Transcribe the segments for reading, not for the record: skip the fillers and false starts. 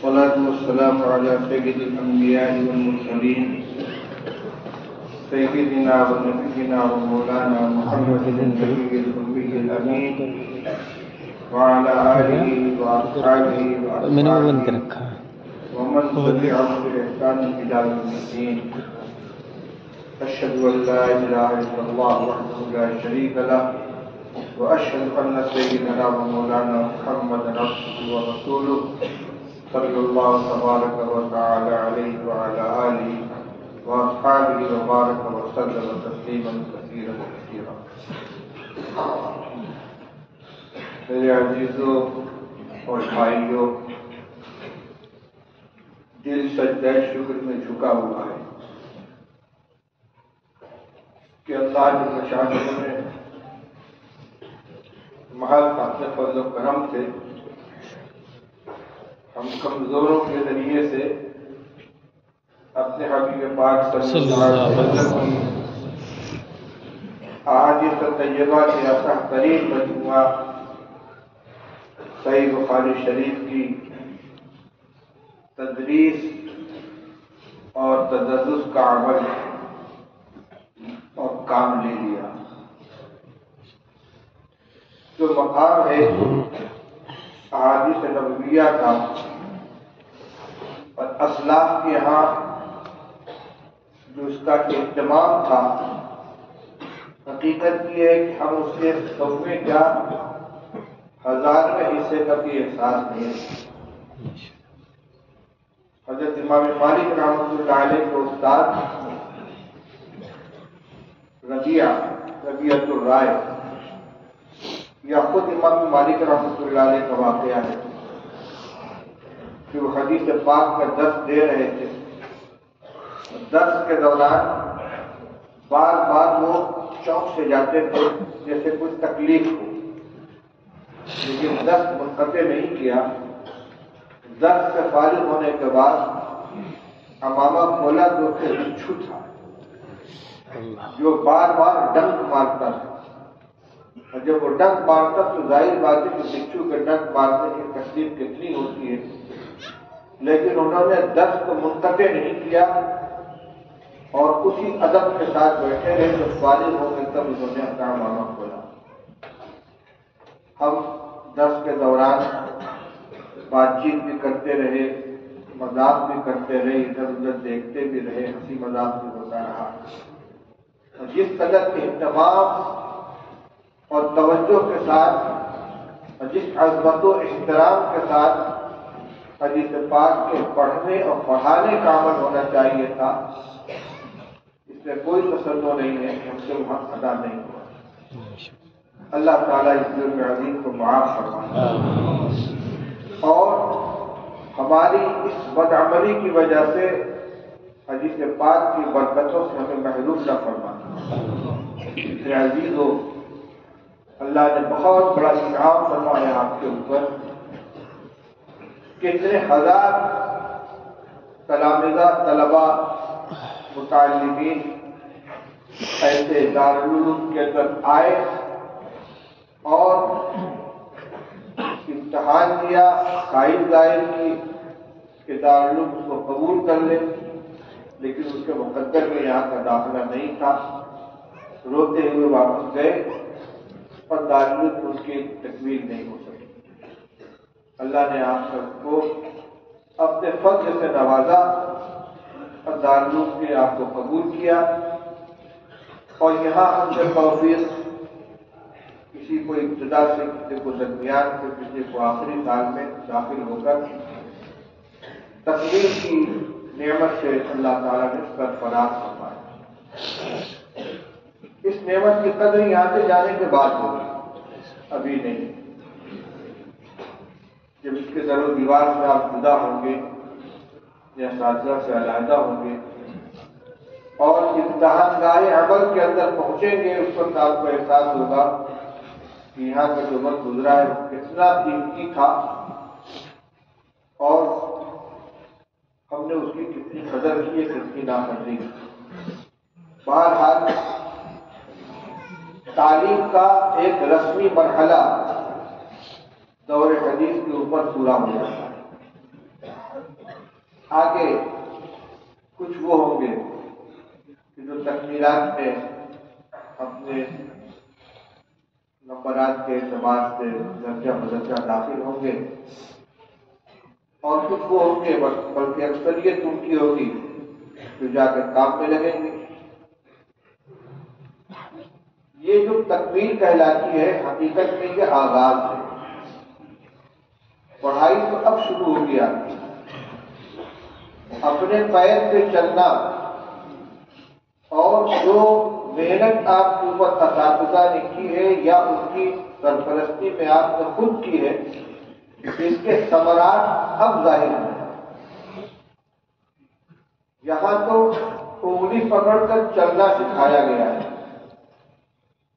والصلاة والسلام على سيد الأنبياء والمرسلين سيدنا ونبينا ومولانا محمد النبي الأمي الأمين وعلى آله وأصحابه ومن تبعهم بإحسان إلى يوم الدين. أشهد أن لا إله إلا الله وحده لا شريك له وأشهد أن سيدنا ومولانا محمدا عبده ورسوله صلى الله تبارك وتعالى عليه وعلى آله وأصحابه وبارك وسلم تسليما كثيرا كثيرا. میرے عزیزوں اور بھائیوں، دل سجدہ شکر میں جھکا ہوا ہے کہ اللہ کے شان میں محض اپنے فضل و کرم سے ہم کمزوروں کے ذریعے سے اپنے حبیب پاک صلی اللہ علیہ وسلم احادیث طیبہ کے اصح ترین مجموعہ صحیح بخاری شریف کی تدریس اور تدرس کا عمل اور کام لے لیا. جو مقام ہے احادیث نبویہ کا اور اسلاف کے یہاں جو اس کا اہتمام تھا، حقیقت یہ ہے کہ ہم اس کے 100ویں کیا 1000ویں حصے کا بھی احساس نہیں ہے. حضرت امام مالک رحمۃ اللہ علیہ کے استاد ربیعۃ الرائے یا خود امام مالک رحمۃ اللہ علیہ کا واقعہ ہے کہ وہ حدیث پاک کا درس دے رہے تھے. درس کے دوران بار بار وہ چوک سے جاتے تھے جیسے کچھ تکلیف ہو، لیکن درس منقطع نہیں کیا. درس سے فارغ ہونے کے بعد امامہ کھولا تو اس سے بچھو تھا جو بار بار ڈنک مارتا تھا، اور جب وہ ڈنک مارتا تو ظاہر بات ہے کہ بچھو کے ڈنک مارنے کی تکلیف کتنی ہوتی ہے، لیکن انہوں نے درس کو منقطع نہیں کیا اور اسی ادب کے ساتھ بیٹھے رہے. جب فارغ ہو گئے تب انہوں نے اپنا امامہ کھولا. ہم درس کے دوران بات چیت بھی کرتے رہے، مذاق بھی کرتے رہے، ادھر ادھر دیکھتے بھی رہے، ہنسی مذاق بھی ہوتا رہا. اور جس قدر اہتمام اور توجہ کے ساتھ اور جس عظمت و احترام کے ساتھ حدیث پاک کے پڑھنے اور پڑھانے کا عمل ہونا چاہیے تھا، اس میں کوئی تسلط نہیں ہے کہ ہم سے وہاں ادا نہیں ہوا. اللہ تعالیٰ اس جرم عظیم کو معاف فرمائے اور ہماری اس بدعملی کی وجہ سے حدیث پاک کی برکتوں سے ہمیں محروم نہ فرمائے. میرے عزیزوں، اللہ نے بہت بڑا انعام فرمایا آپ کے اوپر. کتنے ہزار تلامذہ، طلبہ، متعلمین ایسے دارالعلوم کے اندر آئے اور امتحان دیا، خواہش ظاہر کی کہ دارالعلوم اس کو قبول کر لے، لیکن اس کے مقدر میں یہاں کا داخلہ نہیں تھا. روتے ہوئے واپس گئے اور دارالعلوم اس کی تکمیل نہیں ہو سکی. اللہ نے آپ سب کو اپنے فضل سے نوازا اور دارالعلوم نے آپ کو قبول کیا. اور یہاں ہم سے توفیق کسی کو ابتدا سے، کسی کو درمیان سے، کسی کو آخری سال میں داخل ہو کر تکمیل کی نعمت سے اللہ تعالیٰ نے سرفراز فرمایا. اس نعمت کی قدر یہاں سے جانے کے بعد ہوگی، ابھی نہیں. جب اس کے در و دیوار سے آپ جدا ہوں گے یا اساتذہ سے علیحدہ ہوں گے اور امتحان گاہ عمل کے اندر پہنچیں گے، اس وقت آپ کو احساس ہوگا کہ یہاں کا جو وقت گزرا ہے وہ کتنا قیمتی تھا اور ہم نے اس کی کتنی قدر کی ہے، کتنی نافرمانی کی. بہرحال تعلیم کا ایک رسمی مرحلہ دور حدیث کے اوپر پورا ہو جاتا ہے. آگے کچھ وہ ہوں گے کہ جو تکمیلات میں اپنے نمبرات کے اعتبار سے درجہ بدرجہ داخل ہوں گے، اور کچھ وہ ہوں گے بلکہ اکثریت ان کی ہوگی جو جا کر کام میں لگیں گے۔ یہ جو تکمیل کہلاتی ہے حقیقت میں یہ آغاز ہے، پڑھائی تو اب شروع ہو گیا۔ اپنے پیر پہ چلنا اور جو محنت آپ کے اوپر اساتذہ نے کی ہے یا ان کی سرپرستی میں آپ نے خود کی ہے، اس کے ثمرات اب ظاہر ہیں۔ یہاں تو انگلی پکڑ کر چلنا سکھایا گیا ہے،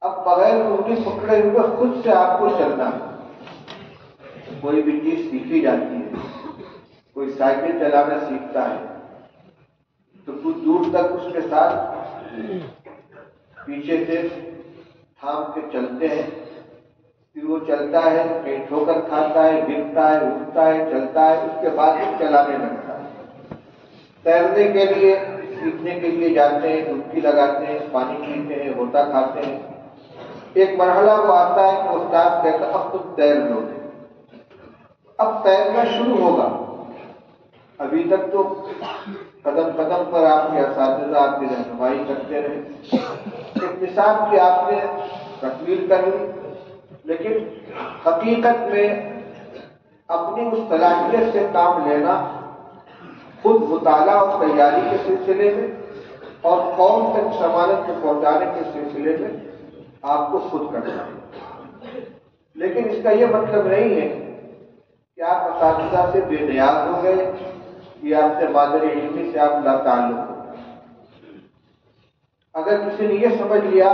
اب بغیر انگلی پکڑے ہوئے خود سے آپ کو چلنا ہے۔ کوئی بھی چیز سیکھی جاتی ہے، کوئی سائیکل چلانا سیکھتا ہے تو کچھ دور تک اس کے ساتھ پیچھے سے تھام کے چلتے ہیں، پھر وہ چلتا ہے، کہیں ٹھوکر کھاتا ہے، گرتا ہے، اٹھتا ہے، چلتا ہے، اس کے بعد وہ چلانے لگتا ہے۔ تیرنے کے لیے سیکھنے کے لیے جاتے ہیں، ڈبکی لگاتے ہیں، پانی پیتے ہیں، ہوتا کھاتے ہیں، ایک مرحلہ وہ آتا ہے کہ استاد کہتا ہے اب تم تیر لو، اب تیرنا شروع ہوگا۔ ابھی تک تو قدم قدم پر آپ کے اساتذہ آپ کی رہنمائی کرتے رہے، ایک نصاب کی آپ نے تکمیل کر لی، لیکن حقیقت میں اپنی اس صلاحیت سے کام لینا خود مطالعہ اور تیاری کے سلسلے میں اور قوم تک ضمانت کو پہنچانے کے سلسلے میں آپ کو خود کرنا ہے۔ لیکن اس کا یہ مطلب نہیں ہے کہ آپ اساتذہ سے بے نیاز ہو گئے یا آپ سے مادر علمی سے آپ لا تعلق ہو گئے۔ اگر کسی نے یہ سمجھ لیا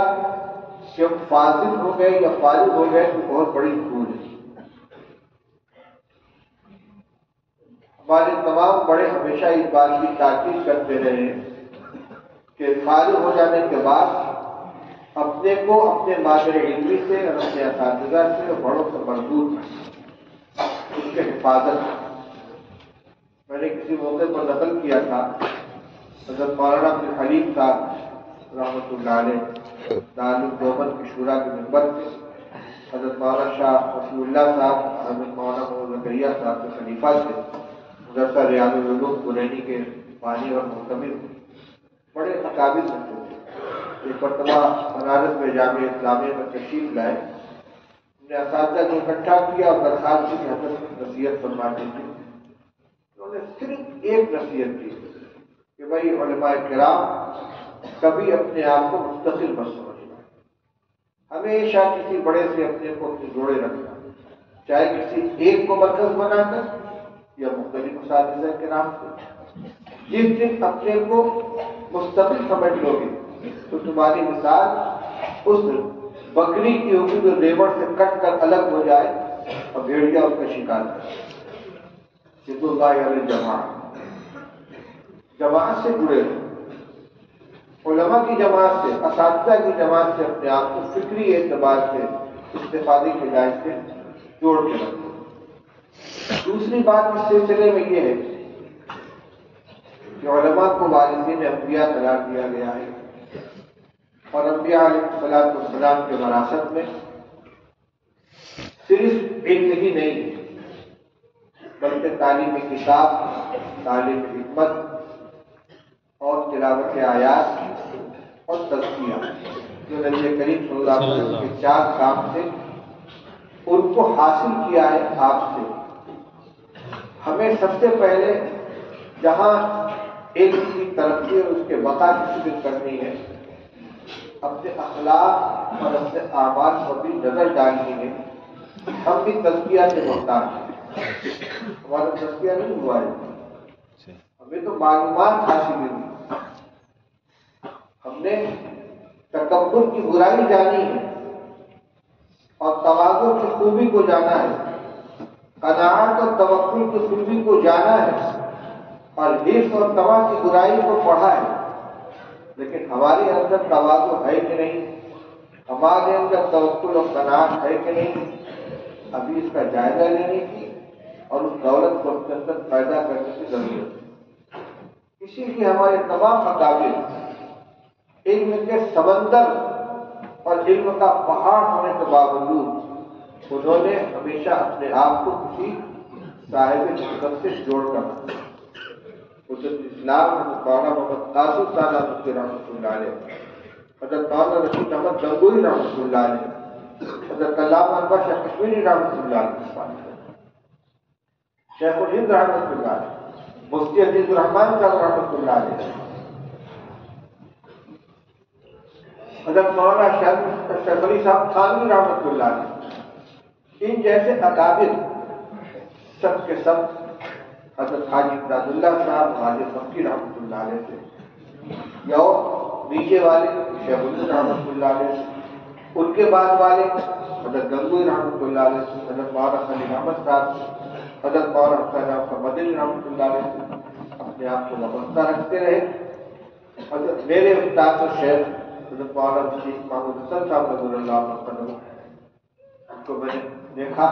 کہ ہم فاضل ہو گئے یا فارغ ہو گئے تو بہت بڑی بھول ہے۔ ہمارے تمام بڑے ہمیشہ اس بات کی تاکید کرتے رہے کہ فارغ ہو جانے کے بعد اپنے کو اپنے مادر علمی سے اور اپنے اساتذہ سے بڑوں سے مربوط اس کے حفاظت۔ میں نے کسی موقع پر نقل کیا تھا، حضرت مولانا عبد الحلیم صاحب رحمۃ اللہ علیہ دارالعلوم دیوبند کی شورا کے ممبر تھے، حضرت مولانا شاہ رسول اللہ صاحب حضرت مولانا محمد زکریا صاحب کے خلیفہ تھے، مدرسہ ریاض العلوم پرینی کے بانی اور محتمل، بڑے اکابر بنتے تھے۔ ایک مرتبہ بنارس میں جامعہ اسلامیہ میں تشریف لائے، ہم نے اساتذہ کو اکٹھا کیا اور درخواست کی حضرت نصیحت فرماتے تھے۔ انہوں نے صرف ایک نصیحت کی کہ بھائی علماء کرام کبھی اپنے آپ کو مستقل مت سمجھنا، ہمیشہ کسی بڑے سے اپنے کو جوڑے رکھنا، چاہے کسی ایک کو مرکز بنا کر یا مختلف اساتذہ کرام سے۔ جس دن اپنے کو مستقل سمجھ لو گے تو تمہاری مثال اس بکری کی ہوگی جو ریوڑ سے کٹ کر الگ ہو جائے اور بھیڑیا اس کا شکار کرے۔ سد اللہ علیہ جماعت سے جڑے ہو، علماء کی جماعت سے، اساتذہ کی جماعت سے اپنے آپ کو فکری اعتبار سے استفادے کے لائق سے جوڑ کے رکھو۔ دوسری بات اس سلسلے میں یہ ہے کہ علماء کو والدین انبیاء قرار دیا گیا ہے، اور انبیاء علیہ السلام کے وراثت میں صرف علم ہی نہیں بلکہ تعلیم کتاب، تعلیم حکمت اور تلاوت آیات اور تزکیہ، جو نبی کریم صلی اللہ علیہ وسلم کے 4 کام تھے، ان کو حاصل کیا ہے آپ سے۔ ہمیں سب سے پہلے جہاں علم کی ترقی اور اس کے بقا کی فکر کرنی ہے، اپنے اخلاق اور اپنے اعمال پر بھی نظر ڈالنی ہے۔ ہم بھی تزکیہ سے محتاج ہیں، ہمارا تزکیہ نہیں ہوا ہے، ہمیں تو معلومات حاصل ہوئی، ہم نے تکبر کی برائی جانی ہے اور تواضع کی خوبی کو جانا ہے، قناعت اور توکل کی خوبی کو جانا ہے، اور حرص اور طمع کی برائی کو پڑھا ہے۔ لیکن ہمارے اندر تواضع ہے کہ نہیں، ہمارے اندر توکل اور قناعت ہے کہ نہیں، ابھی اس کا جائزہ لینے کی اور اس دولت کو اپنے اندر پیدا کرنے کی ضرورت ہے۔ اسی لیے ہمارے تمام اکابر علم کے سمندر اور علم کا پہاڑ ہونے کے باوجود انہوں نے ہمیشہ اپنے آپ کو کسی صاحب حقیقت سے جوڑ کر رکھا۔ حضرت اسلام حضرت مولانا محمد قاسم صاحب رحمۃ اللہ علیہ، حضرت مولانا رشید احمد گنگوئی رحمۃ اللہ علیہ، حضرت علامہ انور شاہ کشمیری رحمۃ اللہ علیہ، شیخ الہند رحمۃ اللہ علیہ، مفتی عزیز الرحمان صاحب رحمۃ اللہ علیہ، حضرت مولانا شیخ علی صاحب تھانوی رحمۃ اللہ علیہ، ان جیسے اکابر سب کے سب حضرت حاجی امداد اللہ صاحب حاجی مکی رحمۃ اللہ علیہ سے، یا نیچے والے شیخ الہند رحمۃ اللہ علیہ سے، ان کے بعد والے حضرت گنگوئی رحمۃ اللہ علیہ سے، حضرت مولانا خلیل احمد صاحب سے، حضرت مولانا حسین احمد مدنی رحمۃ اللہ علیہ سے اپنے آپ کو وابستہ رکھتے رہے۔ حضرت میرے استاد و شیخ حضرت مولانا شیخ محمود حسن صاحب رضی اللہ عنہ، ان کو میں نے دیکھا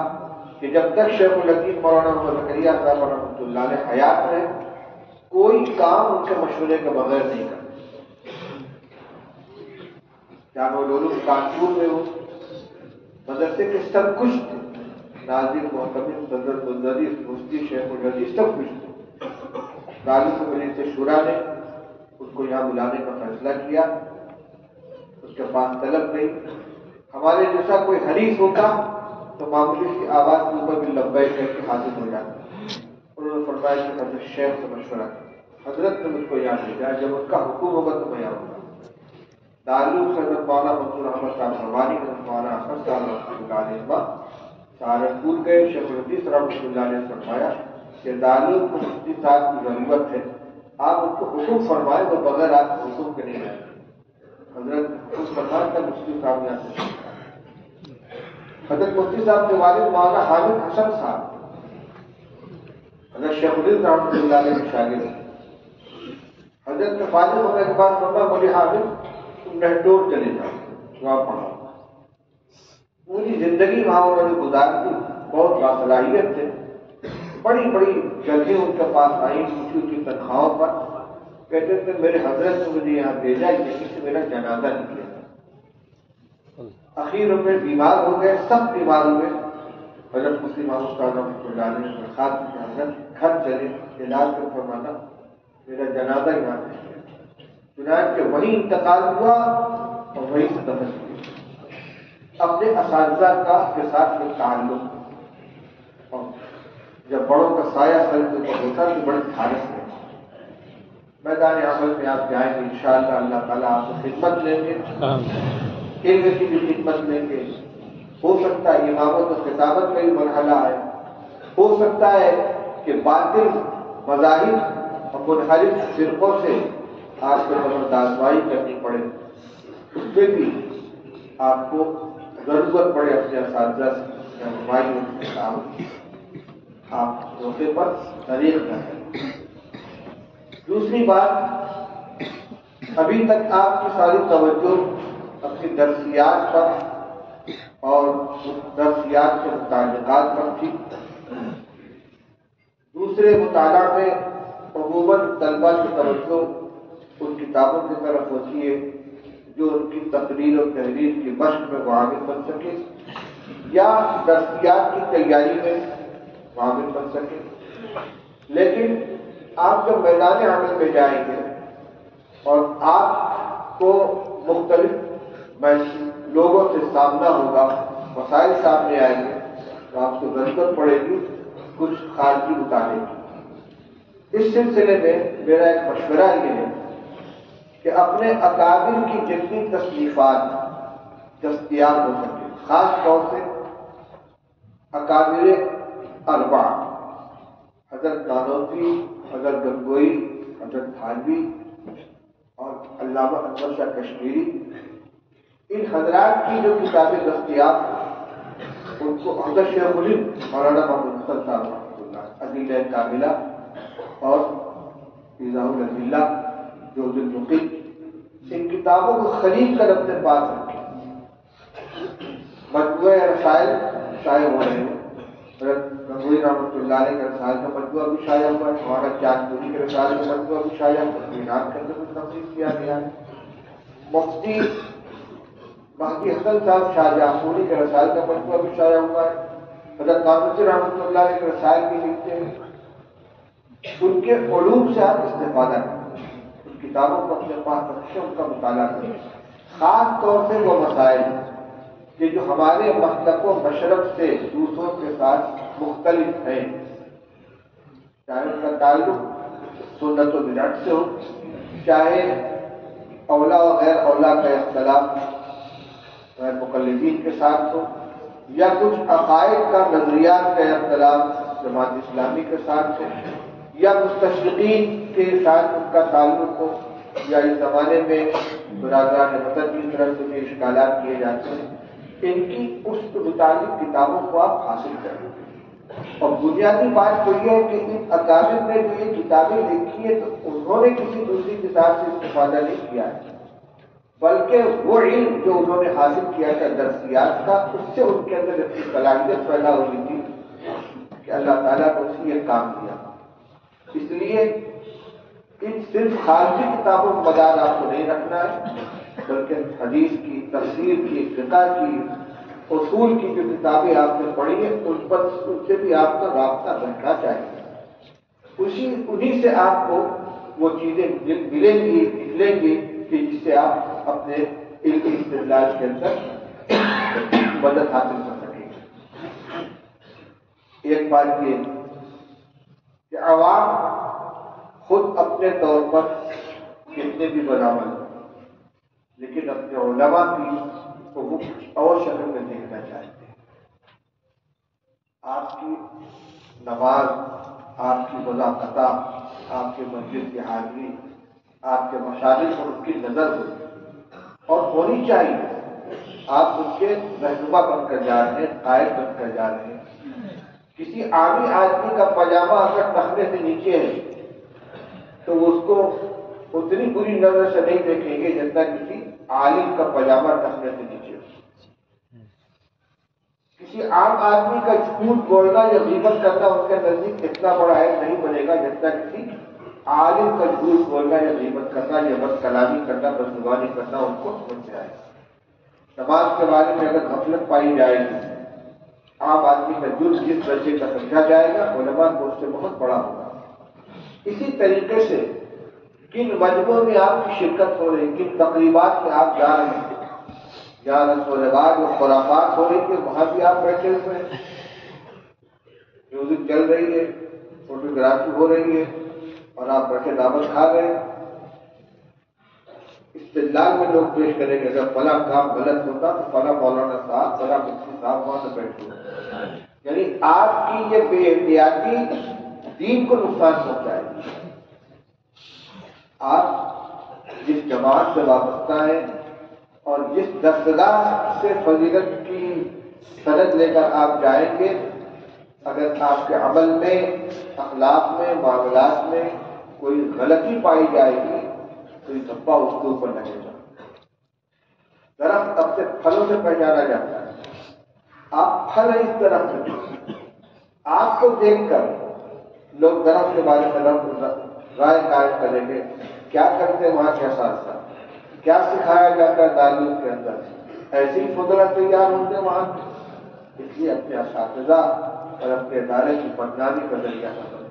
کہ جب تک شیخ الحدیث مولانا محمد زکریا صاحب رحمۃ اللہ علیہ حیات رہے، کوئی کام ان کے مشورے کے بغیر نہیں کرتے، دارالعلوم کانپور میں وہ مدرسے کے سب کچھ تھے، ناظم محتمم صدر مدرس مفتی شیخ الحدیث سب کچھ تھے۔ دارالعلوم مجلس شورا نے اس کو یہاں بلانے کا فیصلہ کیا، اس کے پاس طلب نہیں، ہمارے جیسا کوئی حریص ہوتا تو معمولی کی آواز کے اوپر بھی لبیک کہہ کے حاضر ہو جاتا۔ انہوں نے فرمایا کہ حضرت شیخ سے مشورہ کیا، حضرت نے مجھ کو یہاں بھیجا، جب ان کا حکم ہوگا تو میں آؤں گا۔ دارالعلوم سے حضرت مولانا منصور احمد صاحب رحمانی، حضرت مولانا حسن صاحب رحمۃ اللہ علیہ سہارنپور گئے، شیخ الحدیث رحمۃ اللہ علیہ نے فرمایا کہ دارالعلوم کو مفتی صاحب کی ضرورت ہے، آپ ان کو حکم فرمائیں، وہ بغیر آپ حکم کے نہیں آئے۔ حضرت حکم فرمایا تھا مفتی صاحب یہاں سے، حضرت مفتی صاحب کے والد مولانا حامد حسن صاحب حضرت شیخ الہند رحمۃ اللہ علیہ کے شاگرد، حضرت نے فارغ ہونے کے بعد فرمایا مولوی حامد تم نہٹور چلے جاؤ، وہاں پڑھاؤ۔ پوری زندگی وہاں انہوں نے گزار دی، بہت باصلاحیت تھے، بڑی بڑی جگہیں ان کے پاس آئیں، اونچی اونچی تنخواہوں پر، کہتے تھے میرے حضرت نے مجھے یہاں بھیجا یہیں سے میرا جنازہ نکلے۔ اخیر میں بیمار ہو گئے، سب بیمار ہوئے، حضرت مفتی محمود صاحب رحمۃ اللہ علیہ نے درخواست کی حضرت گھر چلے علاج کر فرمانا میرا جنازہ یہاں سے، چنانچہ وہیں انتقال ہوا اور وہیں سے دفن کیا۔ اپنے اساتذہ کا کے ساتھ یہ تعلق، اور جب بڑوں کا سایہ سر کے اوپر ہوتا ہے تو بڑے دھیان سے میدان عمل میں آپ جائیں گے، انشاءاللہ اللہ تعالیٰ آپ سے خدمت لیں گے، علم کی بھی خدمت لیں گے۔ ہو سکتا ہے امامت و خطابت کا بھی مرحلہ ہے، ہو سکتا ہے کہ باطل مذاہب اور منحرف فرقوں سے آپ کو زبردست آزمائی کرنی پڑے، اس میں بھی آپ کو ضرورت پڑے اپنے اساتذہ سے رہنمائی آپ موقع پر طریق نہ کریں۔ دوسری بات، ابھی تک آپ کی ساری توجہ اپنی درسیات پر اور درسیات کے متعلقات پر تھی۔ دوسرے مطالعہ میں عموماً طلبہ کی توجہ ان کتابوں کی طرف ہوتی ہے جو ان کی تقریر و تحریر کی مشق میں معاون بن سکے یا درسیات کی تیاری میں معاون بن سکے، لیکن آپ جب میدان عمل میں جائیں گے اور آپ کو مختلف لوگوں سے سامنا ہوگا، مسائل سامنے آئیں گے، تو آپ کو ضرورت پڑے گی کچھ خارجی مطالعے کی۔ اس سلسلے میں میرا ایک مشورہ یہ ہے کہ اپنے اکابر کی جتنی تصنیفات دستیاب ہو سکے، خاص طور سے اکابر اربعہ حضرت نانوتوی، حضرت گنگوئی، حضرت تھانوی اور علامہ انور شاہ کشمیری، ان حضرات کی جو کتابیں دستیاب ہیں ان کو حضرت شیخ الہند مولانا محمد حسن صاحب رحمۃ اللہ عدیلہ کاملہ اور ایضاح الادلہ جو المقیم، ان کتابوں کو خرید کر اپنے پاس رکھیں۔ مجموعہ رسائل شائع ہو رہے ہیں، حضرت گنگوئی رحمۃ اللہ علیہ کا رسالہ کا مجموعہ بھی شائع ہوا ہے، ہمارا چاند پوری کے رسالے کا مجموعہ بھی شائع ہوا ہے، مینار کے اندر بھی تفصیل کیا گیا ہے۔ مفتی مہدی حسن صاحب شاہ جہاں پوری کے رسالے کا مجموعہ بھی شائع ہوا ہے۔ حضرت قادری رحمۃ اللہ علیہ کے رسائل بھی لکھتے ہیں، ان کے علوم سے آپ استفادہ کریں، ان کتابوں کو اپنے پاس رکھیں، ان کا مطالعہ کریں، خاص طور سے وہ مسائل کہ جو ہمارے مسلک و مشرب سے دوسروں کے ساتھ مختلف ہیں، چاہے ان کا تعلق سنت و بدعت سے ہو، چاہے اولا و غیر اولا کا اختلاف غیر مقلدین کے ساتھ ہو، یا کچھ عقائد کا نظریات کا اختلاف جماعت اسلامی کے ساتھ ہو، یا مستشرقین کے ساتھ ان کا تعلق ہو، یا اس زمانے میں برادران وطن کی طرف سے جو اشکالات کیے جاتے ہیں، ان کی اس متعلق کتابوں کو آپ حاصل کریں۔ اور بنیادی بات تو یہ ہے کہ ان اکابر نے جو یہ کتابیں لکھی ہیں تو انہوں نے کسی دوسری کتاب سے استفادہ نہیں کیا ہے، بلکہ وہ علم جو انہوں نے حاصل کیا تھا درسیات کا، اس سے ان کے اندر اتنی صلاحیت پیدا ہوئی تھی کہ اللہ تعالیٰ نے اس یہ کام کیا۔ اس لیے ان صرف خارجی کتابوں کا مدار آپ کو نہیں رکھنا ہے، بلکہ حدیث کی، تفسیر کی، فقہ کی، اصول کی جو کتابیں آپ نے پڑھی ہیں ان سے بھی آپ کا رابطہ رکھنا چاہیے۔ انہی سے آپ کو وہ چیزیں ملیں گی، نکلیں گی کہ جس سے آپ اپنے علمی استدلال کے اندر مدد حاصل کر سکیں گے۔ ایک بات یہ کہ عوام خود اپنے طور پر کتنے بھی برآمد، لیکن اپنے علماء کی کو وہ کچھ اور شکل میں دیکھنا چاہتے ہیں۔ آپ کی نماز، آپ کی وضاحت، آپ کے مسجد کی حاضری، آپ کے مشاغل پر ان کی نظر ہو اور ہونی چاہیے۔ آپ ان کے رہنما بن کر جا رہے ہیں، قائد بن کر جا رہے ہیں۔ کسی عامی آدمی کا پاجامہ اگر ٹخنے سے نیچے ہے تو اس کو اتنی بری نظر سے نہیں دیکھیں گے جتنا کسی عالم کا پاجامہ ٹخنے سے نیچے ہو۔ کسی عام آدمی کا جھوٹ بولنا یا غیبت کرنا اس کے نزدیک اتنا بڑا عیب نہیں بنے گا جتنا کسی عالم کا جھوٹ بولنا یا غیبت کرنا یا بد کلامی کرنا، بدزبانی کرنا ان کو سمجھ میں آئے گا۔ نماز کے بارے میں اگر غفلت پائی جائے گی، عام آدمی کا جرم جس درجے کا سمجھا جائے گا، علماء کو اس سے بہت بڑا ہوگا۔ اسی طریقے سے کن مجموعوں میں آپ کی شرکت ہو رہی، کن تقریبات میں آپ جا رہے ہیں، جہاں رسم و رواج اور خرافات ہو رہی کہ وہاں بھی آپ بیٹھے ہوئے ہیں، میوزک چل رہی ہے، فوٹوگرافی ہو رہی ہے اور آپ بیٹھے دعوت کھا رہے ہیں۔ استدلال میں لوگ پیش کریں گے اگر فلاں کام غلط ہوتا تو فلاں مولانا صاحب، فلاں مفتی صاحب وہاں سے بیٹھے، یعنی آپ کی یہ بے احتیاطی دین کو نقصان پہنچائے گی۔ آپ جس جماعت سے وابستہ ہیں اور جس دستگاہ سے فضیلت کی سند لے کر آپ جائیں گے، اگر آپ کے عمل میں، اخلاق میں، معاملات میں کوئی غلطی پائی جائے گی تو یہ دھبا اس کے اوپر لگے گا۔ درخت اپنے پھلوں سے پہچانا جاتا ہے۔ آپ پھل ہیں اس درخت میں، آپ کو دیکھ کر لوگ درخت کے بارے میں رائے قائم کریں گے، کیا کرتے ہیں وہاں کے اساتذہ، کیا سکھایا جاتا ہے تعلیم کے اندر، ایسی فضلہ تیار ہوتے ہیں وہاں۔ اس لیے اپنے اساتذہ اور اپنے ادارے کی بدنامی کا ذریعہ نہ بنے۔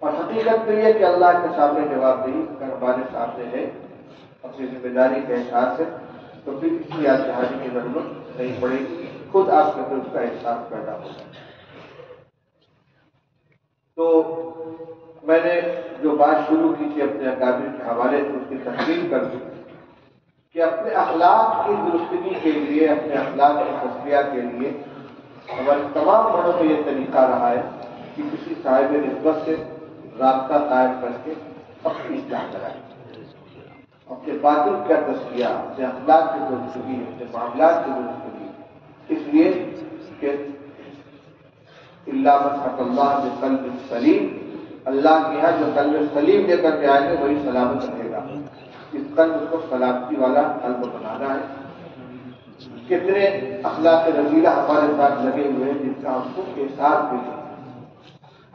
اور حقیقت تو یہ کہ اللہ کے سامنے جواب دہی اگر ہمارے سامنے ہے اپنی ذمہ داری کے احساس سے، تو پھر اس کی یاد دہانی کی ضرورت نہیں پڑے گی، خود آپ کے اندر اس کا احساس پیدا ہوگا۔ تو میں نے جو بات شروع کی تھی اپنے اکابر کے حوالے سے، اس کی تحقیق کر دی کہ اپنے اخلاق کی درستگی کے لیے، اپنے اخلاق کی تصفیہ کے لیے ہمارے تمام بڑوں میں یہ طریقہ رہا ہے کہ کسی صاحب نسبت سے رابطہ قائم کر کے اپنی اصلاح کرائیں، اپنے باطن کا تزکیہ، اپنے اخلاق کی درستگی، اپنے معاملات کی درستگی، اس لیے کہ اللہ من اللہ بقلب سلیم، اللہ کے یہاں جو قلب سلیم لے کر کے آئے گے وہی سلامت رہے گا۔ اس قلب کو سلامتی والا قلب بنانا ہے۔ کتنے اخلاق رضیلہ ہمارے ساتھ لگے ہوئے ہیں جس کا ہم کو احساس بھی نہیں۔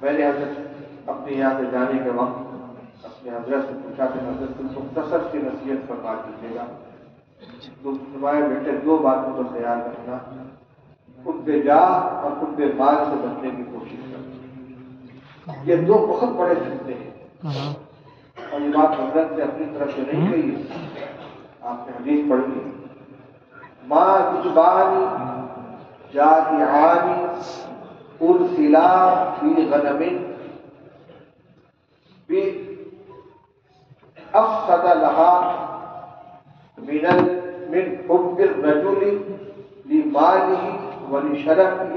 میں نے حضرت اپنے یہاں سے جانے کے وقت اپنے حضرت سے پوچھا کہ حضرت تم مختصر سی نصیحت فرما دیجیے گا، تو تمہارے بیٹے دو باتوں کا خیال رکھنا، خود جاہ اور خود مال سے بچنے کی کوشش کرنا، یہ دو بہت بڑے فتنے ہیں۔ اور یہ بات حضرت نے اپنی طرف سے نہیں کہی ہے، آپ نے حدیث پڑھی ہے، ماں جبانی جائعانی ارسلا فی غنم افسد لها من حب الرجل لماله ولشرفه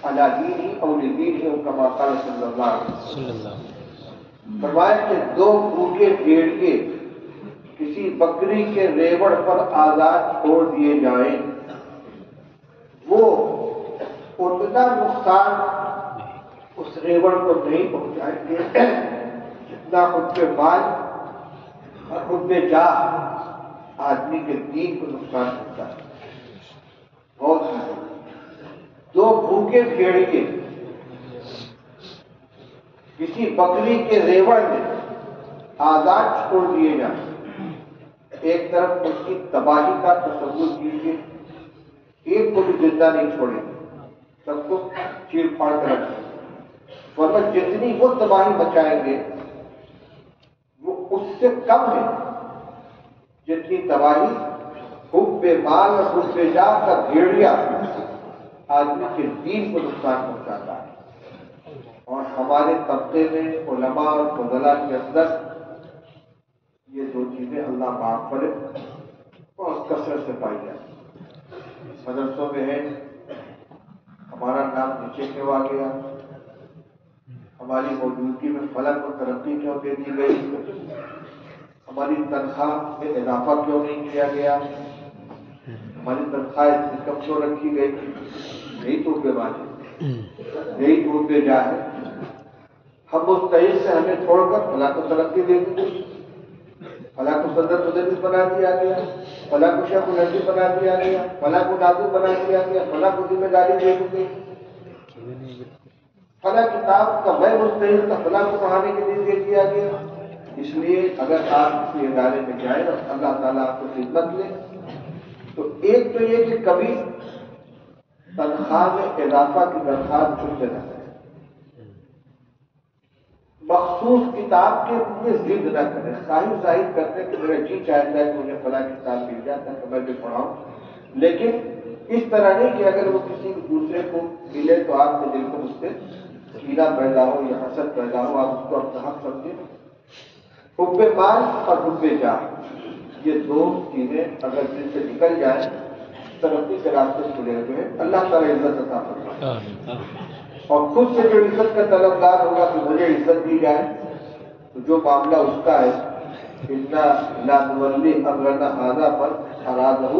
على دینه او لدینه كما قال صلی اللہ علیہ وسلم۔ فرمایا کہ دو بھوکے بھیڑیے کسی بکری کے ریوڑ پر آزاد چھوڑ دیے جائیں، وہ اتنا نقصان اس ریوڑ کو نہیں پہنچائیں گے جتنا خود کے مال اور خود میں جاہ آدمی کے دین کو نقصان پہنچتا ہے۔ بہت دو بھوکے بھیڑیے کسی بکری کے ریوڑ میں آزاد چھوڑ دیے جائیں، ایک طرف اس کی تباہی کا تصور کیجیے، ایک کو بھی زندہ نہیں چھوڑیں گے، سب کو چیر پھاڑ کر رکھیں، ورنہ جتنی وہ تباہی مچائیں گے وہ اس سے کم ہے جتنی تباہی حب مال اور حب جاہ کا بھیڑیا آدمی کے دین کو نقصان پہنچاتا ہے۔ اور ہمارے طبقے میں علماء اور فضلاء کے اندر یہ دو چیزیں اللہ معاف کرے اور کثرت سے پائی جائیں۔ مدرسوں میں ہے ہمارا نام نیچے کیوں آ گیا، ہماری موجودگی میں فلک کو ترقی کیوں دے دی گئی، ہماری تنخواہ میں اضافہ کیوں نہیں کیا گیا، ہماری تنخواہ اتنی کم کیوں رکھی گئی، یہی تو بے بات ہے، یہی تو بے جا ہے۔ ہم مستحق سے ہمیں چھوڑ کر فلاں کو ترقی دے دی گئی، فلاں کو صدر مدرس بنا دیا گیا، فلاں کو شیخ الحدیث بنا دیا گیا، فلاں کو ناظر بنا دیا گیا، فلاں کو ذمہ داری دے دی گئی، فلاں کتاب کا میں مستحق تھا فلاں کو پڑھانے کے لیے دے دیا گیا۔ اس لیے اگر آپ کسی ادارے میں جائیں اور اللہ تعالیٰ آپ کو خدمت لے تو ایک تو یہ کہ کبھی تنخواہ میں اضافہ کی درخواست چھوٹے نہ کریں، مخصوص کتاب کے لیے ضد نہ کریں، ظاہر کرتے کہ میرا جی چاہتا ہے کہ مجھے فلاں کتاب مل جاتا ہے کہ میں بھی پڑھاؤں، لیکن اس طرح نہیں کہ اگر وہ کسی دوسرے کو ملے تو آپ کے دل کو اس سے کینہ پیدا ہو یا حسد پیدا ہو، آپ اس کو اپنا حق سمجھیں۔ حب مال اور حب جاہ یہ دو چیزیں اگر دل سے نکل جائیں ترقی کے راستے کھلے ہوئے ہیں، اللہ تعالیٰ عزت عطا فرمائے۔ اور خود سے جو عزت کا طلبگار ہوگا کہ مجھے عزت دی جائے تو جو معاملہ اس کا ہے انا لا نولی امرنا ھذا پر ارادہ،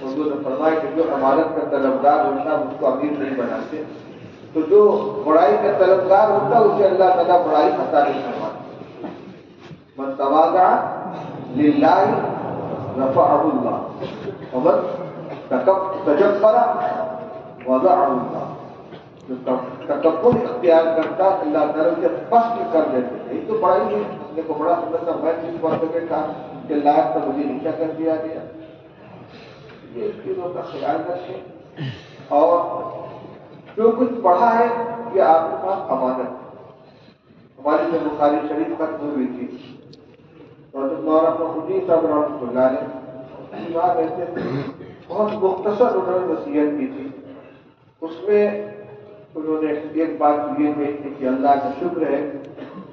حضور نے فرمایا کہ جو امانت کا طلبگار ہوتا ہے اس کو امیر نہیں بناتے، تو جو بڑائی کا طلبگار ہوتا ہے اسے اللہ تعالیٰ بڑائی عطا نہیں فرماتا۔ من تواضع للہ رفعہ اللہ ومن تجبر وضعہ اللہ، جو تکبر اختیار کرتا ہے اللہ تعالیٰ اسے پست کر دیتے ہیں۔ یہی تو بڑائی ہے، میرے کو بڑا سمجھتا میں جس وقت بیٹھا کہ لائق تو مجھے نیچا کر دیا گیا۔ یہ چیزوں کا خیال رکھیں، اور جو کچھ پڑھا ہے یہ آپ کے پاس امانت ہے۔ ہماری جو بخاری شریف ختم ہوئی تھی اور مولانا فخرالدین صاحب رحمۃ اللہ علیہ وہاں کہتے تھے، بہت مختصر انہوں نے نصیحت کی تھی، اس میں انہوں نے ایک بات یہ کہی تھی کہ اللہ کا شکر ہے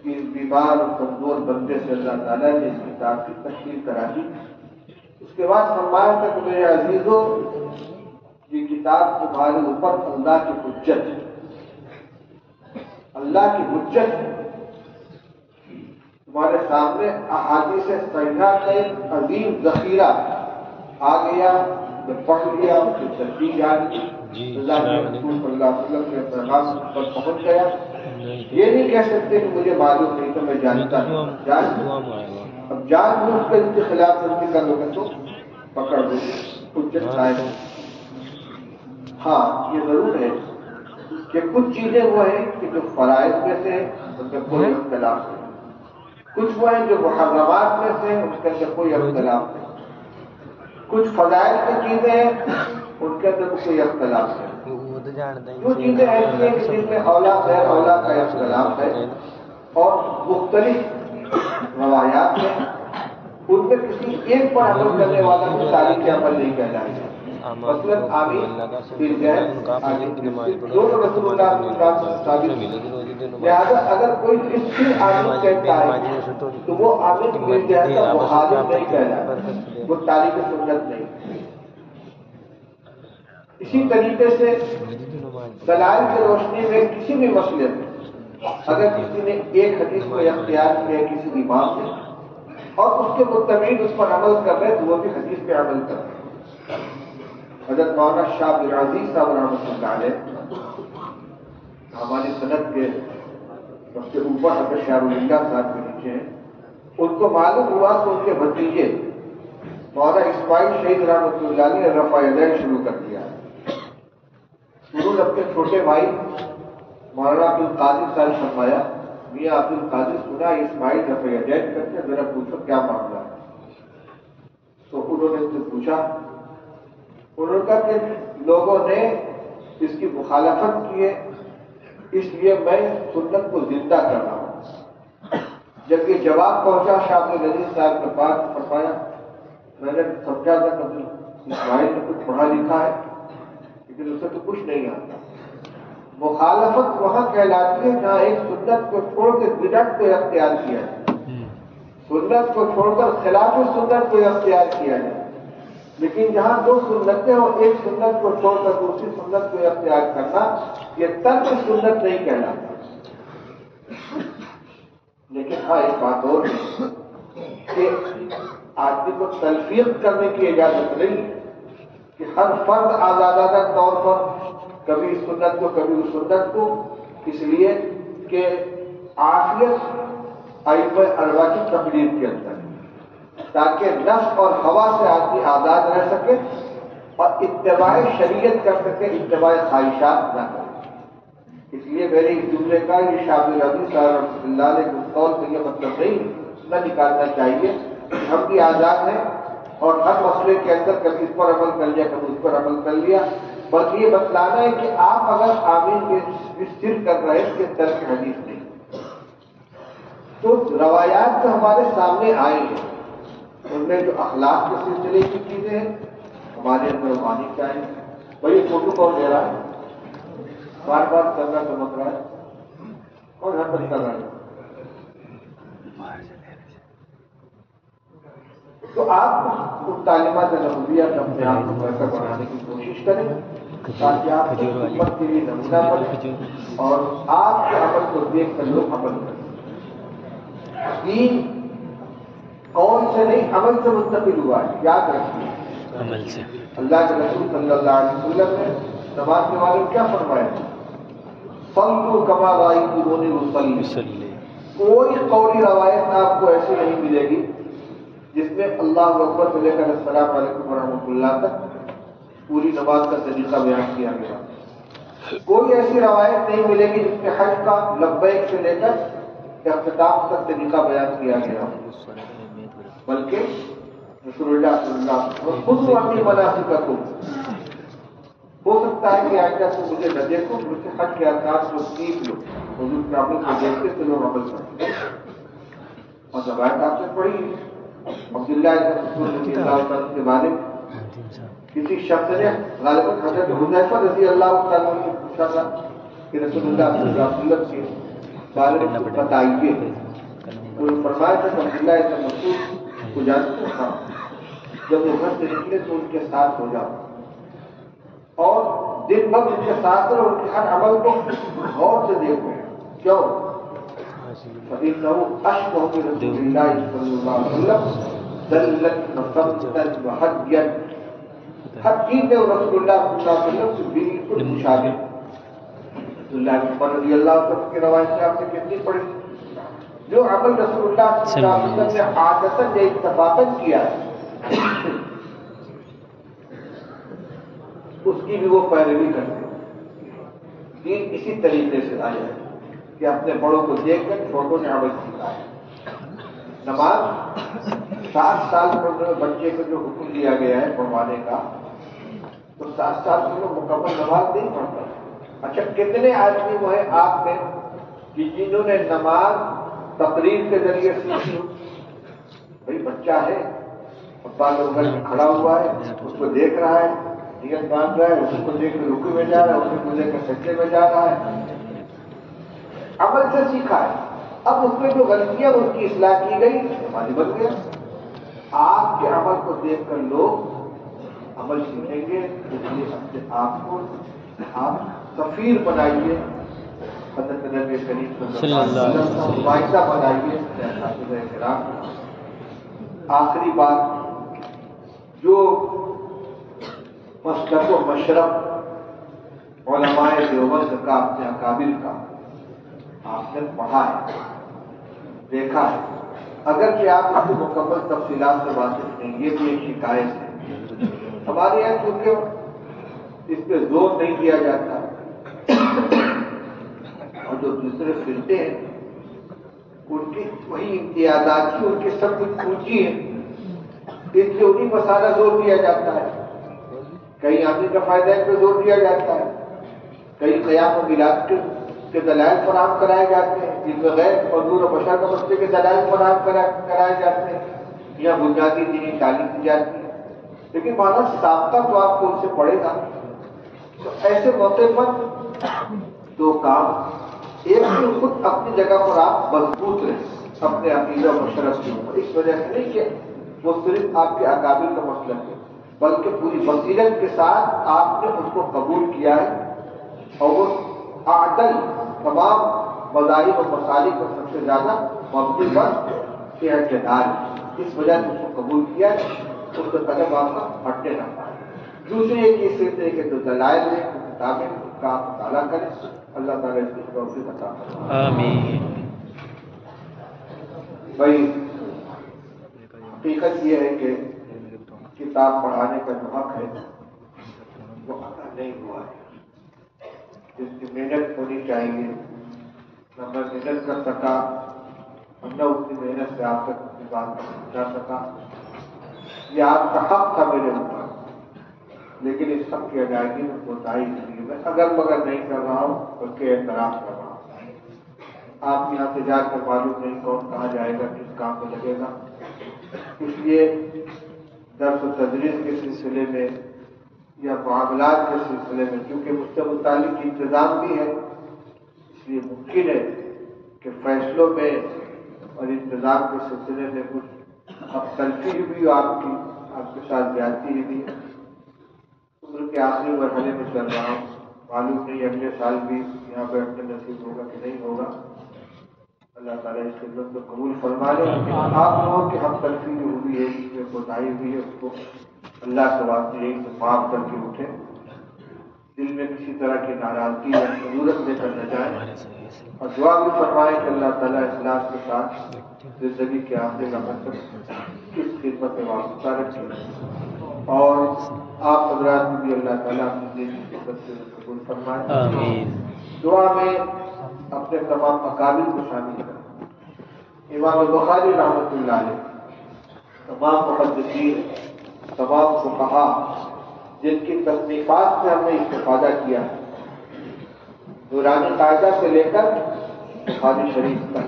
کہ اس بیمار اور کمزور بندے سے اللہ تعالیٰ نے اس کتاب کی تشکیل کرا دی۔ اس کے بعد فرمایا تھا کہ میرے عزیزوں یہ کتاب تمہارے اوپر اللہ کی حجت ہے، اللہ کی حجت ہے، تمہارے سامنے احادیث صحیحہ کا ایک عظیم ذخیرہ آ گیا، میں پڑھ لیا، اس کی تشریح جانی، اللہ کے رسول صلی اللہ علیہ وسلم کے پیغام پر پہنچ گیا۔ یہ نہیں کہہ سکتے کہ مجھے معلوم نہیں تو میں جانتا نہیں، اب جان بوجھ کر اس کے خلاف ورزی کرو گے تو پکڑ دو، حجت قائم۔ ہاں یہ ضرور ہے کہ کچھ چیزیں وہ ہیں کہ جو فرائض میں سے ہیں ان کا کوئی اختلاف نہیں، کچھ وہ ہیں جو محرمات میں سے ہیں ان کے اندر کوئی اختلاف نہیں، کچھ فضائل کی چیزیں ہیں ان کے اندر کوئی اختلاف نہیں، جو چیزیں ایسی ہیں کہ جن میں اولا غیر اولا کا اختلاف ہے اور مختلف روایات ہیں ان میں کسی ایک پر عمل کرنے والا بھی تاریخ عمل نہیں کہلائے گا۔ مثلاً آمین دونوں رسول اللہ صلی اللہ علیہ وسلم ثابت، لہٰذا اگر کوئی اس کی آمین کہتا ہے تو وہ آمین مل جائے گا، وہ حاضر نہیں کہلائے، وہ تاریخ سنت نہیں۔ اسی طریقے سے دلائل کی روشنی میں کسی بھی مسئلے میں اگر کسی نے ایک حدیث کو اختیار کیا کسی امام نے اور اس کے متبعین اس پر عمل کر رہے تو وہ بھی حدیث پہ عمل کر رہے۔ حضرت مولانا شاہ عبد العزیز صاحب رحمۃ اللہ علیہ ہماری صنعت کے سب سے اوپر حضرت شاہ ولی اللہ صاحب کے نیچے ہیں، ان کو معلوم ہوا کہ ان کے بھتیجے مولانا اسماعیل شہید رحمۃ اللہ علیہ نے رفع یدین شروع کر دیا۔ انہوں نے اپنے چھوٹے بھائی مولانا عبد القادر صاحب فرمایا، میاں عبد القادر سنا اسماعیل رفع یدین کرتے، ذرا پوچھو کیا معاملہ ہے؟ تو انہوں نے اس سے پوچھا، انہوں نے کہا کہ لوگوں نے اس کی مخالفت کی ہے اس لیے میں سنت کو زندہ کر رہا ہوں۔ جب یہ جواب پہنچا شاہ عبد العزیز صاحب کے پاس، فرمایا میں نے سمجھا تھا کہ اسماعیل نے کچھ پڑھا لکھا ہے لیکن اسے تو کچھ نہیں آتا۔ مخالفت وہاں کہلاتی ہے جہاں ایک سنت کو چھوڑ کے بدعت کو اختیار کیا ہے، سنت کو چھوڑ کر خلاف سنت کو اختیار کیا ہے، لیکن جہاں دو سنتیں اور ایک سنت کو چھوڑ کر دوسری سنت کو اختیار کرنا یہ ترک سنت نہیں کہلاتا۔ لیکن ہاں ایک بات اور کہ آدمی کو تلفیق کرنے کی اجازت نہیں کہ ہر فرد آزادانہ طور پر کبھی اس سنت کو کبھی اس سنت کو، اس لیے کہ عافیت ائمہ اربعہ کی تقریر کے اندر تاکہ نفس اور ہوا سے آدمی آزاد رہ سکے اور اتباع شریعت کر سکے، اتباع خواہشات نہ کرے۔ اس لیے میرے اس جملے کا یہ شاہ عبد العزیز صاحب رحمۃ اللہ علیہ کے قول سے یہ مطلب نہیں نہ نکالنا چاہیے کہ ہم بھی آزاد ہیں اور ہر مسئلے کے اندر کبھی اس پر عمل کر لیا کبھی اس پر عمل کر لیا، بلکہ یہ بتلانا ہے کہ آپ اگر آمین کے سر کر رہے ہیں کہ ترک حدیث نہیں۔ تو روایات جو ہمارے سامنے آئی ہیں ان میں جو اخلاق کے سلسلے کی چیزیں ہیں ہمارے اندر مانی چاہیے۔ بھائی فوٹو کون لے رہا ہے؟ بار بار کرنا چمک رہا ہے، کون حرکت کر رہا ہے؟ تو آپ ان تعلیمات نبویہ سے اپنے آپ کو بہتر بنانے کی کوشش کریں تاکہ آپ کی امت کے لیے نمونہ بنے اور آپ کے عمل کو دیکھ کر لوگ عمل کریں۔ دین قول سے نہیں عمل سے منتقل ہوا ہے، یاد رکھیے عمل سے۔ اللہ کے رسول صلی اللہ علیہ وسلم نے نماز کے بارے میں کیا فرمایا؟ صلوا کما رأیتمونی اصلی۔ کوئی قولی روایت آپ کو ایسی نہیں ملے گی جس میں اللہ اکبر سے لے کر السلام علیکم ورحمۃ اللہ تک پوری نماز کا طریقہ بیان کیا گیا۔ کوئی ایسی روایت نہیں ملے گی جس میں حج کا لبیک سے لے کر اختتام تک طریقہ بیان کیا گیا، بلکہ رسول اللہ صلی اللہ علیہ وسلم خود اپنی مناسککم، ہو سکتا ہے کہ آئندہ سے مجھے نہ دیکھو، مجھ سے حج کے ارکان کو سیکھ لو، حضور کے عمل کو دیکھتے تو لوگ عمل کرتے۔ اور روایت آپ نے پڑھی عبداللہ بن مسعود رضی اللہ عنہ کے بارے میں کسی شخص نے غالباً حضرت حذیفہ رضی اللہ عنہ سے پوچھا تھا کہ رسول اللہ صلی اللہ علیہ وسلم کے بارے میں کچھ بتائیے، تو فرمایا تھا کہ عبداللہ بن مسعود کو جانتے ہو، جب وہ گھر سے نکلے تو ان کے ساتھ ہو جاؤ اور دن بھر ان کے ساتھ رہو، ان کے ہر عمل کو غور سے دیکھو۔ کیوں؟ فإنه أشبه برسول الله صلى الله عليه وسلم دلت وصمتا وهديا، ہر چیز میں رسول اللہ صلی اللہ علیہ وسلم سے بالکل مشابہ۔ عبداللہ بن عمر رضی اللہ عنہ کی روایت سے آپ نے کتنی پڑھی؟ جو عمل رسول اللہ صلی اللہ علیہ وسلم نے عادتاً یا اتفاقاً کیا ہے اس کی بھی وہ پیروی کرتے ہیں. دین اسی طریقے سے آیا ہے کہ اپنے بڑوں کو دیکھ کر چھوٹوں نے عمل سیکھا ہے. نماز 7 سال پر بچے کو جو حکم دیا گیا ہے پڑھوانے کا، تو 7 سال میں مکمل نماز نہیں پڑھتا. اچھا کتنے آدمی وہ ہیں آپ میں کہ جنہوں نے نماز تقریر کے ذریعے سیکھی ہو؟ بھائی بچہ ہے، ابا لوگ گھر میں کھڑا ہوا ہے، اس کو دیکھ رہا ہے، نیت باندھ رہا ہے، اس کو دیکھ کر رکوع میں جا رہا ہے، اس کو دیکھ کر سجدے میں جا رہا ہے، عمل سے سیکھا ہے. اب اس میں جو غلطیاں ان کی اصلاح کی گئی ہماری بن گیا. آپ کے عمل کو دیکھ کر لوگ عمل سیکھیں گے. اس لیے اپنے آپ کو آپ سفیر بنائیے، حضرت نبی کریم صلی اللہ علیہ وسلم کا نمائندہ بنائیے اپنے اساتذہ کرام. آخری بات، جو مسلک و مشرب علماء دیوبند کا اپنے اکابر کا آپ نے پڑھا ہے، دیکھا ہے، اگرچہ آپ اس کی مکمل تفصیلات سے واقف نہیں، یہ بھی ایک شکایت ہے ہمارے یہاں، کیونکہ اس پہ زور نہیں دیا جاتا. اور جو دوسرے فرقے ہیں ان کی وہی امتیازات کی، ان کی سب کچھ پونجی ہے، اس لیے انہیں پر سارا زور دیا جاتا ہے. کہیں آدمی کا فائدہ پہ زور دیا جاتا ہے، کئی قیام و میلاد کے دلائل فراہم کرائے جاتے ہیں، جن میں غیر حضور و بشر کا مسئلے کے دلائل فراہم کرائے جاتے ہیں، یا بنیادی دینی تعلیم دی جاتی ہے. لیکن مانا سابقہ تو آپ کو ان سے پڑے گا. تو ایسے موقع پر دو کام، ایک تو خود اپنی جگہ پر آپ مضبوط رہیں اپنے عقیدہ و مشرف کے اوپر، اس وجہ سے نہیں کہ وہ صرف آپ کے اکابر کا مسئلہ ہے، بلکہ پوری بصیرت کے ساتھ آپ نے اس کو قبول کیا ہے. اور اعدل تمام مذاہب و مسالک پر سب سے زیادہ مبنی پر اعتدال، اس وجہ سے اس کو قبول کیا ہے. اس کا قدم آپ کا ہٹنے نہ پائے. دوسری ایک یہ صرف ہے کہ جو دلائل ہیں کتابیں اس کا آپ مطالعہ کریں. اللہ تعالیٰ اس کی توفیق عطا فرمائے. آمین. بھائی حقیقت یہ ہے کہ کتاب پڑھانے کا جو حق ہے وہ ادا نہیں ہوا ہے. جس کی محنت ہونی چاہیے، نہ میں محنت کر سکا، نہ اتنی محنت سے آپ تک اپنی بات پہنچا سکا. یہ آپ کا حق تھا میرے اوپر، لیکن اس سب کی ادائیگی میں کوتاہی ہوئی. میں اگر مگر نہیں کر رہا ہوں بلکہ اعتراف کر رہا ہوں. آپ یہاں سے جا کر معلوم نہیں کون کہاں جائے گا، کس کام میں لگے گا. اس لیے درس و تدریس کے سلسلے میں یا معاملات کے سلسلے میں، چونکہ مجھ سے متعلق انتظام بھی ہے، اس لیے ممکن ہے کہ فیصلوں میں اور انتظام کے سلسلے میں کچھ اب تلفی بھی آپ کے ساتھ زیادتی بھی ہے. عمر کے آخری مرحلے میں چل رہا ہوں، معلوم نہیں اگلے سال بھی یہاں بیٹھنے نصیب ہوگا کہ نہیں ہوگا. اللہ تعالیٰ اس خدمت کو قبول فرما لے. آپ لوگوں کی ہم تلفی جو ہوئی ہے، اس میں کوتاہی ہوئی ہے، اس کو اللہ کے واسطے ایک معاف کر کے اٹھے. دل میں کسی طرح کی ناراضگی یا ضرورت لے کر نہ جائیں، اور دعا بھی فرمائے کہ اللہ تعالیٰ اخلاص کے ساتھ زندگی کے آخری لمحے تک اس خدمت میں وابستہ رکھے. اور آپ حضرات بھی اللہ تعالیٰ اپنی دین کی خدمت سے قبول فرمائے. آمین. دعا میں اپنے تمام اکابر کو شامل کریں. امام بخاری رحمۃ اللہ علیہ، تمام محدثین، تمام فقہاء جن کی تصنیفات سے ہم نے استفادہ کیا ہے، نورانی قاعدہ سے لے کر بخاری شریف تک،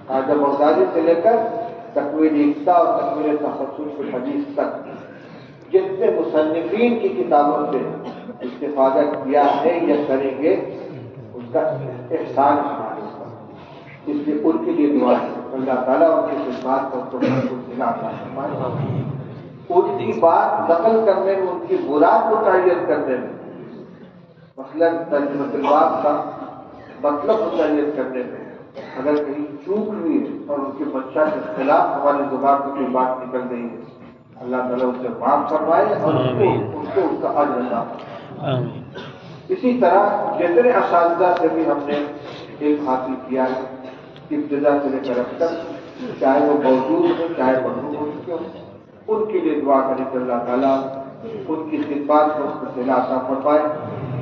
قاعدہ بغدادی سے لے کر تکوین یکتا اور تکوین تخصص الحدیث تک، جتنے مصنفین کی کتابوں سے استفادہ کیا ہے یا کریں گے، اس کا احسان ہمارے اوپر. اس لیے ان کے لیے دعا ہے اللہ تعالیٰ ان کی خدمات کو عطا فرمائے. ان کی بات نقل کرنے میں، ان کی مراد متعین کرنے میں، مثلاً ترجمہ الباب کا مطلب متعین کرنے میں اگر کہیں چوک ہوئی ہے اور ان کی منشا کے خلاف ہماری زبان سے کوئی بات نکل رہی ہے، اللہ تعالیٰ اسے معاف فرمائے اور اس کو اس کا اجر عطا فرمائے. اسی طرح جتنے اساتذہ سے بھی ہم نے علم حاصل کیا ہے، ابتدا سے لے کر اب تک، چاہے وہ موجود ہو چاہے مرحوم ہو چکے ہوں، ان کے لیے دعا کریں کہ اللہ تعالیٰ ان کی خدمات کو صلہ عطا فرمائے،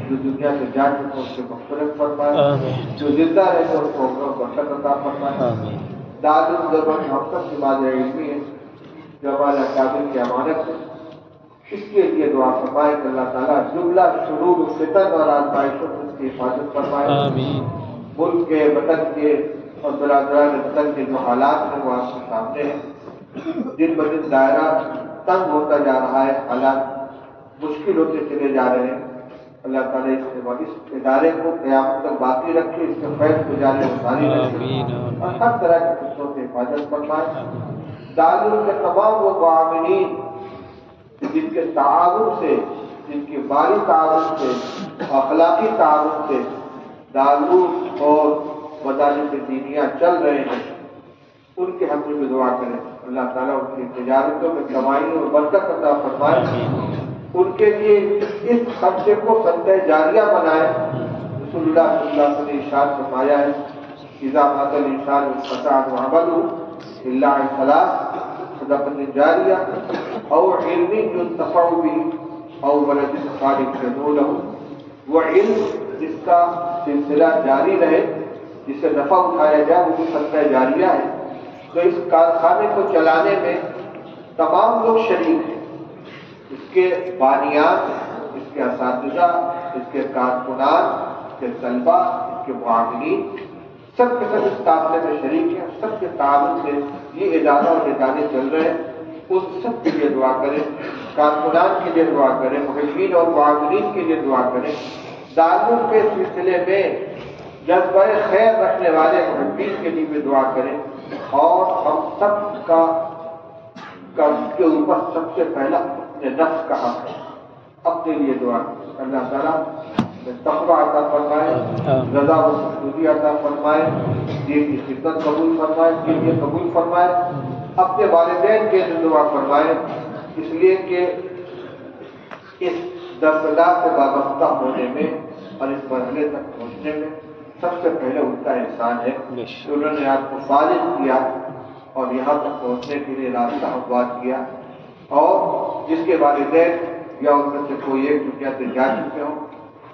جو دنیا سے جا چکے اس سے مغفرت فرمائے، جو زندہ رہے ان کو برکت عطا فرمائے۔ دارالعلوم ہم سب کی ماضی علمی ہے جو ہمارے اکابر کی امانت ہے، اس کے لیے دعا فرمائے کہ اللہ تعالیٰ جملہ شرور فتن اور آزمائشوں سے اس کی حفاظت فرمائے۔ ملک کے وطن کے اور برادران وطن کے جو حالات ہیں وہ آپ کے سامنے ہیں، دن بدن دائرہ تنگ ہوتا جا رہا ہے، حالات مشکل ہوتے چلے جا رہے ہیں۔ اللہ تعالیٰ اس ادارے کو قیامت تک باقی رکھے، اس کے فیض گزارے ساری رکھے اور ہر طرح کی قسموں سے حفاظت فرمائے۔ دارالعلوم کے تمام وہ معاملین جن کے تعاون سے، جن کے مالی تعاون سے، اخلاقی تعاون سے دارالعلوم اور مدارس دینیہ چل رہے ہیں، ان کے حق میں دعا کریں اللہ تعالیٰ ان کی تجارتوں میں کمائی اور برکت عطا فرمائے، ان کے لیے اس خرچے کو صدقہ جاریہ بنائے۔ رسول اللہ صلی اللہ علیہ وسلم نے ارشاد فرمایا ہے اذا مات الانسان انقطع عمله الا عن ثلاث صدقۃ جاریہ او علم ينتفع به او ولد صالح يدعو له۔ وہ علم جس کا سلسلہ جاری رہے، جس سے نفع اٹھایا جائے، وہ بھی صدقہ جاریہ ہے۔ تو اس کارخانے کو چلانے میں تمام لوگ شریک ہیں، اس کے بانیان، اس کے اساتذہ، اس کے کارکنان، اس کے طلبہ، اس کے معاملین، سب کے سب اس قافلے میں شریک ہیں، سب کے تعاون سے یہ ادارہ اور ادارے چل رہے ہیں۔ ان سب کے لیے دعا کریں، کارکنان کے لیے دعا کریں، محبین اور معاملین کے لیے دعا کریں۔ دارالعلوم کے سلسلے میں جذبہ خیر رکھنے والے محبین کے لیے بھی دعا کریں، اور ہم سب کا کے اوپر سب سے پہلا اپنے نفس کا حق ہے، اپنے لیے دعا کریں۔ اللہ تعالیٰ تقویٰ عطا فرمائے، رضا و مقبولی عطا فرمائے، دین کی خدمت قبول فرمائے، کے لیے قبول فرمائے، اپنے والدین کے لیے دعا فرمائے، اس لیے کہ اس درسگاہ سے وابستہ ہونے میں اور اس مرحلے تک پہنچنے میں سب سے پہلے ان کا احسان ہے کہ انہوں نے آپ کو فارغ کیا اور یہاں تک پہنچنے کے لیے راستہ ہموار کیا، اور جس کے والدین یا ان میں سے کوئی ایک دنیا سے جا چکے ہوں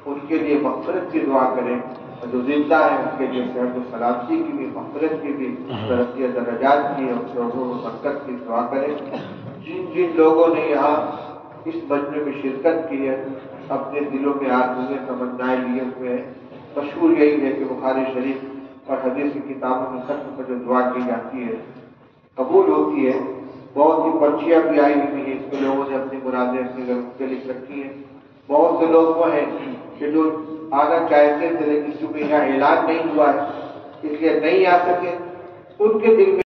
ان کے لیے مغفرت کی دعا کریں، اور جو زندہ ہے ان کے لیے صحت و سلامتی کی بھی، مغفرت کی بھی، ترقی درجات کی اور شعبوں و برکت کی دعا کریں۔ جن جن لوگوں نے یہاں اس مجمع میں شرکت کی ہے، اپنے دلوں میں آرزوئیں تمنائیں لیے ہوئے ہیں، مشہور یہی ہے کہ بخاری شریف اور حدیث کی کتابوں میں ختم پر جو دعا کی جاتی ہے قبول ہوتی ہے۔ بہت سی پرچیاں بھی آئی ہوئی ہیں، اس میں لوگوں نے اپنی مرادیں اپنے گھر پہ لکھ رکھی ہیں۔ بہت سے لوگ وہ ہیں کہ جو آنا چاہتے تھے لیکن چونکہ یہاں اعلان نہیں ہوا ہے اس لیے نہیں آ سکے، ان کے دل میں